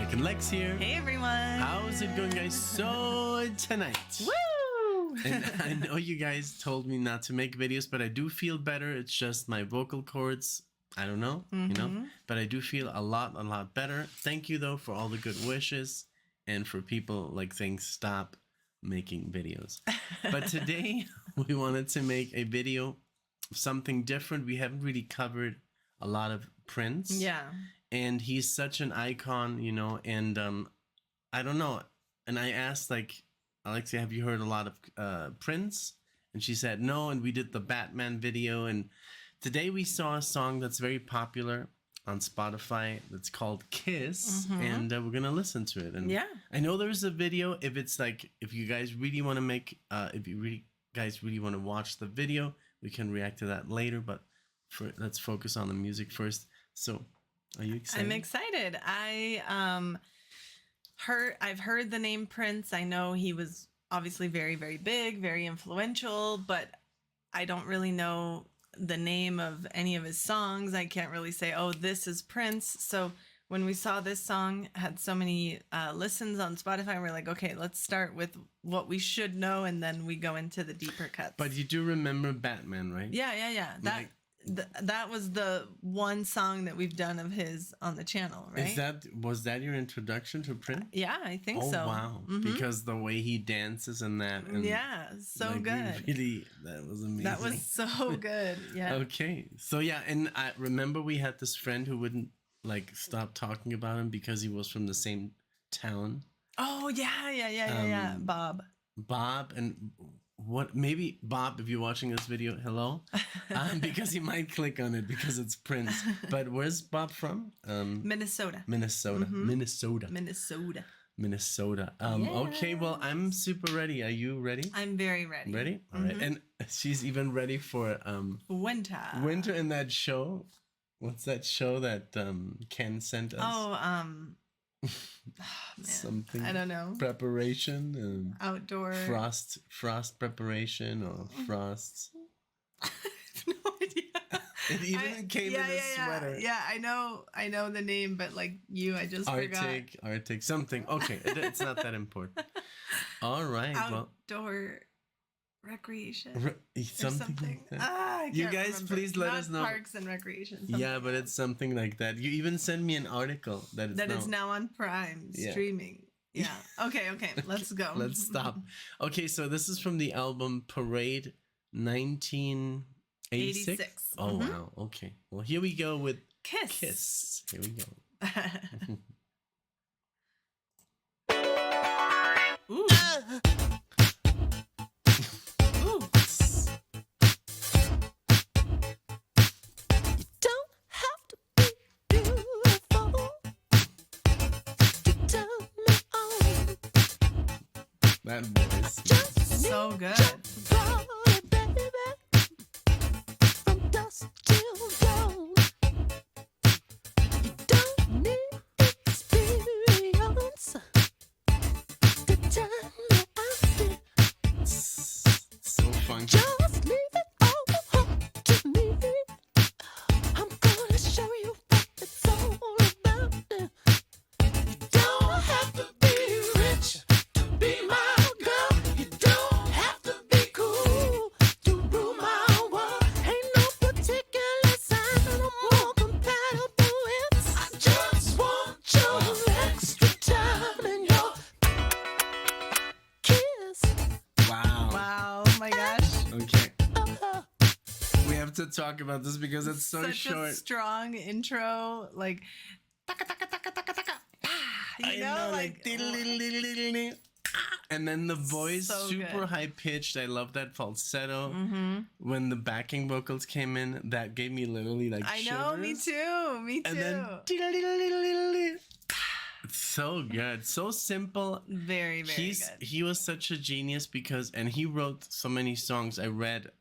Nick and Lex here. Hey everyone. How's it going, guys? So tonight. Woo! And I know you guys told me not to make videos, but I do feel better. It's just my vocal cords. I don't know, but I do feel a lot better. Thank you though for all the good wishes and for people like saying stop making videos. But today we wanted to make a video of something different. We haven't really covered a lot of Prince. Yeah. And he's such an icon, and I don't know. And I asked, like, Alexia, have you heard a lot of Prince? And she said no, and we did the Batman video. And today we saw a song that's very popular on Spotify that's called Kiss, and we're going to listen to it. And I know there's a video. If you guys really want to make, guys really want to watch the video, we can react to that later. But let's focus on the music first. So... Are you excited? I'm excited. I've heard the name Prince. I know he was obviously very, very big, very influential, but I don't really know the name of any of his songs. I can't really say, oh, this is Prince. So when we saw this song had so many listens on Spotify, we're like, okay, let's start with what we should know, and then we go into the deeper cuts. But you do remember Batman, right? Yeah. That was the one song that we've done of his on the channel, right? Was that your introduction to Prince? Yeah, I think so. Oh, wow. Because the way he dances and that. And so good. That was amazing. That was so good. Yeah. Okay. So, yeah. And I remember we had this friend who wouldn't stop talking about him because he was from the same town. Oh, yeah. Bob. And... maybe Bob, if you're watching this video, hello, because he might click on it because it's Prince. But where's Bob from? Minnesota. Okay, well, I'm super ready. Are you ready? I'm very ready. Ready? All right. And she's even ready for winter in that show. What's that show that Ken sent us? Something I don't know. Preparation, outdoor frost preparation or frosts. I have no idea. It even came in a sweater. Yeah, I know the name, but I just forgot. Arctic something. Okay, it's not that important. All right. Outdoor recreation. Something. Like that. You guys, remember. Please let us know. Parks and recreation. Yeah, but it's something like that. You even send me an article that is now on Prime streaming. Yeah. Okay. Let's go. Let's stop. Okay, so this is from the album Parade 1986. Oh wow. Okay. Well, here we go with Kiss. Here we go. Ooh. That voice. So good. From dusk till dawn. You don't need experience to tell me I feel. So funky. Just leave it all up to me. I'm gonna show you what it's all about. You don't have to be rich to be my. To talk about this because it's so such short. A strong intro, taka, taka, taka, taka, taka. I know, and then the voice so super good. High pitched. I love that falsetto. When the backing vocals came in, that gave me literally I know, shivers. Me too. And then it's so good, so simple. Very, very good. He was such a genius and he wrote so many songs. I read.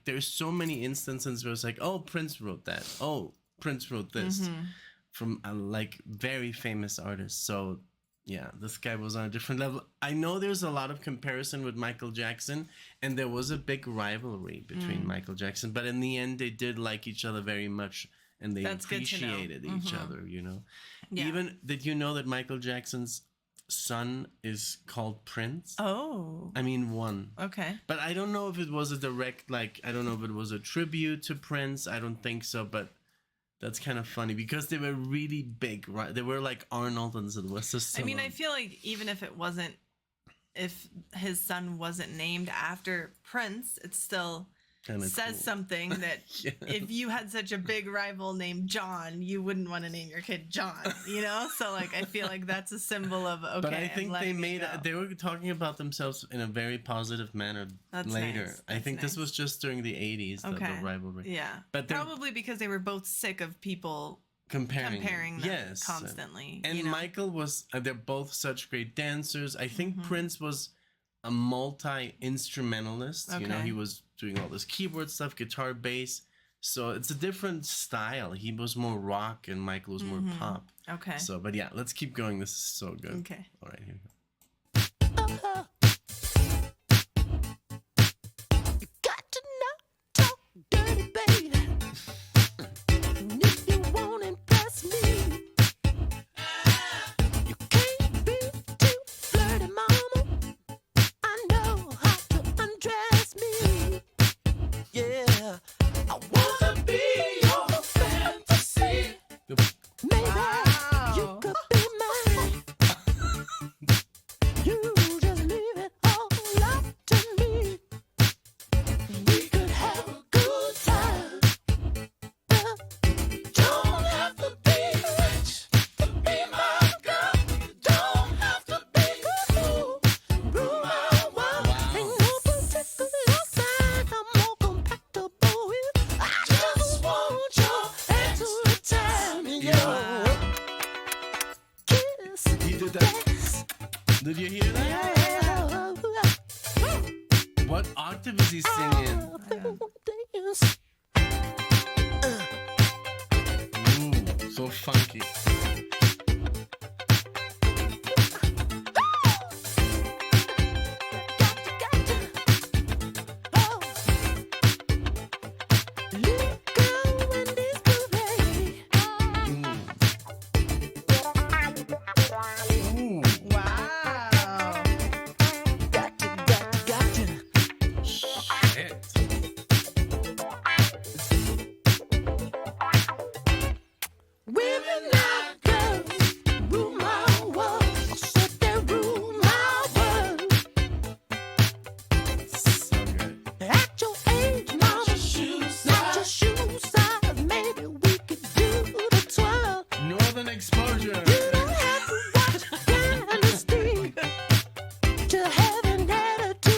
There's so many instances where it's oh, Prince wrote that. Oh, Prince wrote this from very famous artists. So yeah, this guy was on a different level. I know there's a lot of comparison with Michael Jackson, and there was a big rivalry between Michael Jackson, but in the end, they did like each other very much. and they That's good to know. appreciated each Mhm. other, you know. Yeah. Even did you know that Michael Jackson's son is called Prince? Oh. I mean, one. Okay. But I don't know if it was a direct, like, I don't know if it was a tribute to Prince. I don't think so, but that's kind of funny because they were really big, right? They were like Arnold and Sylvester Stallone. I mean, I feel like even if it wasn't, if his son wasn't named after Prince, it still Kinda says cool. something that Yeah. if you had such a big rival named John, you wouldn't want to name your kid John, you know? So like, I feel like that's a symbol of, okay, But I I'm think they letting it made go. they were talking about themselves in a very positive manner That's later. nice. I That's think this nice. was just during the 80s, the Okay. rivalry. Yeah. But they're Probably because they were both sick of people comparing them yes. constantly. And you know? Michael was they're both such great dancers. I think Mhm. Prince was a multi-instrumentalist. You know, Okay. he was doing all this keyboard stuff, guitar, bass. So it's a different style. He was more rock and Michael was more Mhm. pop. Okay. So, but yeah, let's keep going. This is so good. Okay. All right, here we go. Uh-huh. You got to not talk dirty, baby. And if you won't impress me, you can't be too flirty, mama. I know how to undress me. Yeah, I wanna be your fantasy. Maybe you Wow. could be mine. You just leave it all up to me. We could have a good time. Don't have to be rich to be my girl. You don't have to be cool. Rule my world. Ain't no particular sign I'm more compatible with. I just want your hand to return me your kiss. He did that. Did you hear that? What octave is he singing? Ooh, so funky. Ooh. Wow. Shit. Women like girls rule my world. I said they rule my world. So good. At your age, mama, not your shoe size. Maybe we could do the twirl. Northern Exposure. You don't have to watch Dynasty to have an attitude.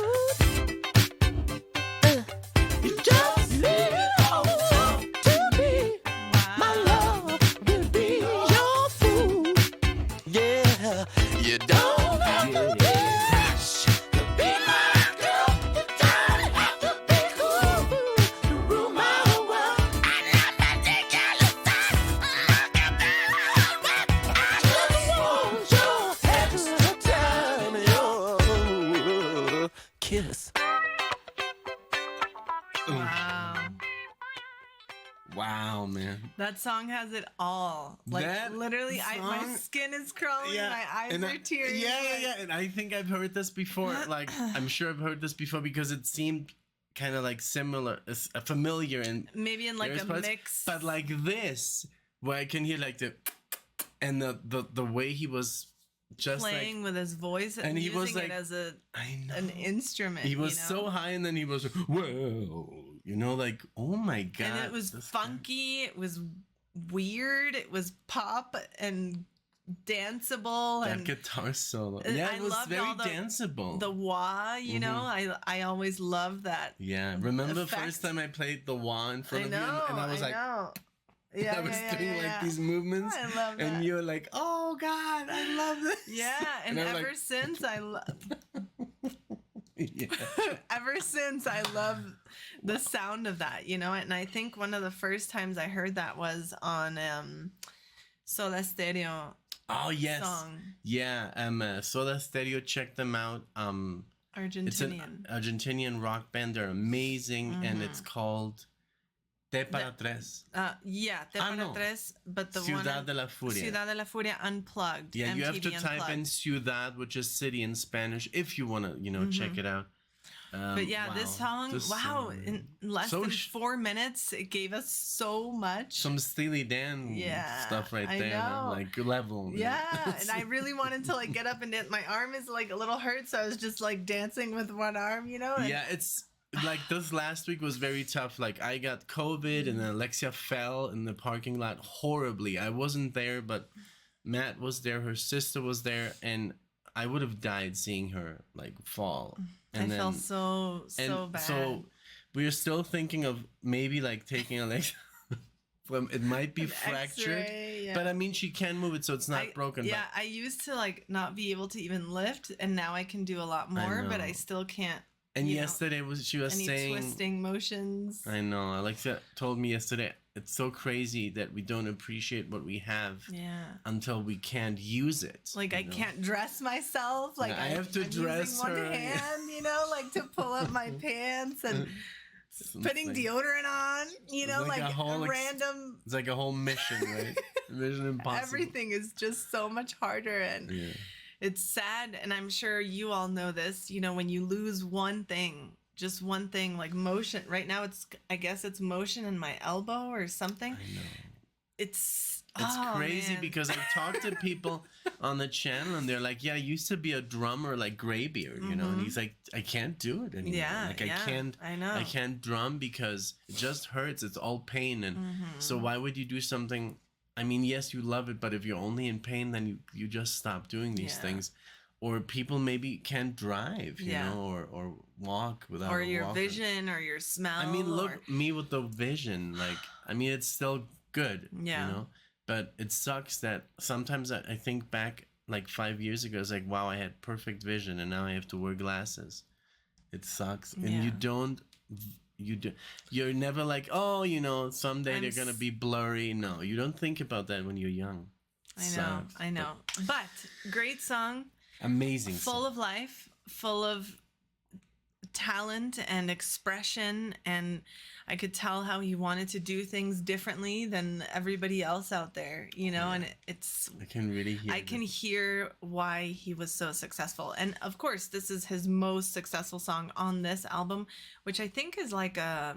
You just leave it all up to me. My Wow. love will be your fool. Yeah, you don't have to be rich to be my girl. You don't have to be cool to rule my world. I love my ridiculous side. I just want your head to turn your kiss. Wow. Wow, man. That song has it all. Like That literally, my song- skin is crawling, my eyes and are teary. Yeah. And I think I've heard this before. Like, I'm sure I've heard this before because it seemed kind of like similar, familiar, and Maybe in like various a parts. mix. But like this, where I can hear like and the way he was just playing with his voice and and he using was, like, it as I know. an instrument. He was you know? so high, and then he was whoa, you know, like, oh my god. And it was this guy. funky. It was weird. It was pop and danceable. That and guitar solo. and Yeah, I it was loved very all danceable. the wah, you know. I always loved that. Yeah, remember the effect. first time I played the wah in front I of know. you, and I was like, know. Yeah, I was yeah, doing yeah, like yeah. these movements, I love that. and you're like, oh god, I love this. Yeah, and I'm ever like, since yeah. ever since I love the sound of that, you know. And I think one of the first times I heard that was on Soda Stereo Oh yes, song, yeah. Soda Stereo, check them out. It's Argentinian. an Argentinian rock band. They're amazing, and it's called Te para tres. Yeah, Te Ah, para no. tres, but the Ciudad one de la Furia. Ciudad de la Furia Unplugged. Yeah, you have MTV to type in Unplugged. Ciudad, which is city in Spanish, if you want to, check it out. But yeah, this song, in less so than 4 minutes, it gave us so much. Some Steely Dan stuff right I there, know. like level. Yeah, and I really wanted to like get up and dance. My arm is like a little hurt, so I was just like dancing with one arm, And, yeah, it's like this last week was very tough. Like I got COVID, and then Alexia fell in the parking lot horribly. I wasn't there, but Matt was there. Her sister was there, and I would have died seeing her like fall. And I felt so bad. So we're still thinking of maybe like taking Alexia. It might be fractured, but I mean she can move it, so it's not broken. Yeah, I used to like not be able to even lift, and now I can do a lot more, but I still can't. And yesterday she was saying twisting motions. I know. Alexia told me yesterday it's so crazy that we don't appreciate what we have until we can't use it. Like I can't dress myself. Like I have to dress using her. one hand, like to pull up my pants and putting deodorant on. Like a random. It's like a whole mission, right? Mission Impossible. Everything is just so much harder and. Yeah. It's sad, and I'm sure you all know this, when you lose one thing, just one thing, like motion. Right now, I guess it's motion in my elbow or something. I know. It's crazy man. Because I've talked to people on the channel, and they're like, yeah, I used to be a drummer like Graybeard, and he's like, I can't do it anymore. Yeah, like I can't drum because it just hurts. It's all pain. And so why would you do something? I mean, yes, you love it, but if you're only in pain, then you just stop doing these things. Or people maybe can't drive, or walk without or your walker. Vision or your smell. I mean, look, me with the vision, like, I mean, it's still good, but it sucks that sometimes I think back like 5 years ago, it's like, wow, I had perfect vision and now I have to wear glasses. It sucks. And you're never like, oh, someday they're gonna be blurry. No, you don't think about that when you're young. I know. But great song, amazing, full of life, full of talent and expression, and I could tell how he wanted to do things differently than everybody else out there, and it's I can really hear why he was so successful. And of course, this is his most successful song on this album, which I think is like a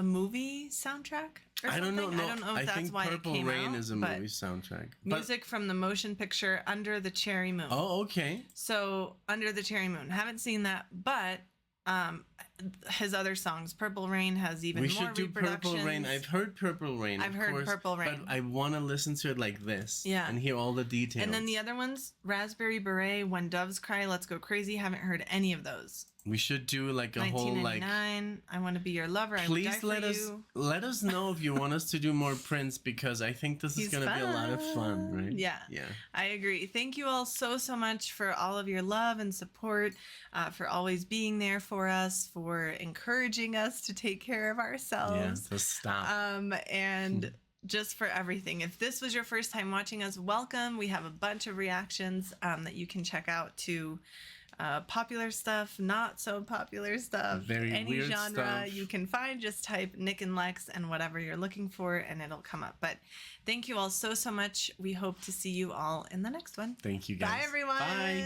movie soundtrack or something. I don't know if that's think why Purple it came Rain out, is a movie soundtrack. Music from the motion picture Under the Cherry Moon. Oh, okay. So Under the Cherry Moon. Haven't seen that, but his other songs, Purple Rain has even more reproductions. We should do Purple Rain. I've heard Purple Rain. I've heard Purple Rain. But I want to listen to it like this. Yeah. And hear all the details. And then the other ones, Raspberry Beret, When Doves Cry, Let's Go Crazy. Haven't heard any of those. We should do like a whole like. 1999. I Want to Be Your Lover. Please I Would Die For You. Let us know if you want us to do more Prince, because I think this is going to be a lot of fun, right? Yeah. I agree. Thank you all so much for all of your love and support, for always being there for us, for encouraging us to take care of ourselves. Yeah, to stop. And just for everything. If this was your first time watching us, welcome. We have a bunch of reactions that you can check out to popular stuff, not so popular stuff, any weird genre stuff. you can find. Just type NicknLex and whatever you're looking for, and it'll come up. But thank you all so much. We hope to see you all in the next one. Thank you, guys. Bye, everyone. Bye.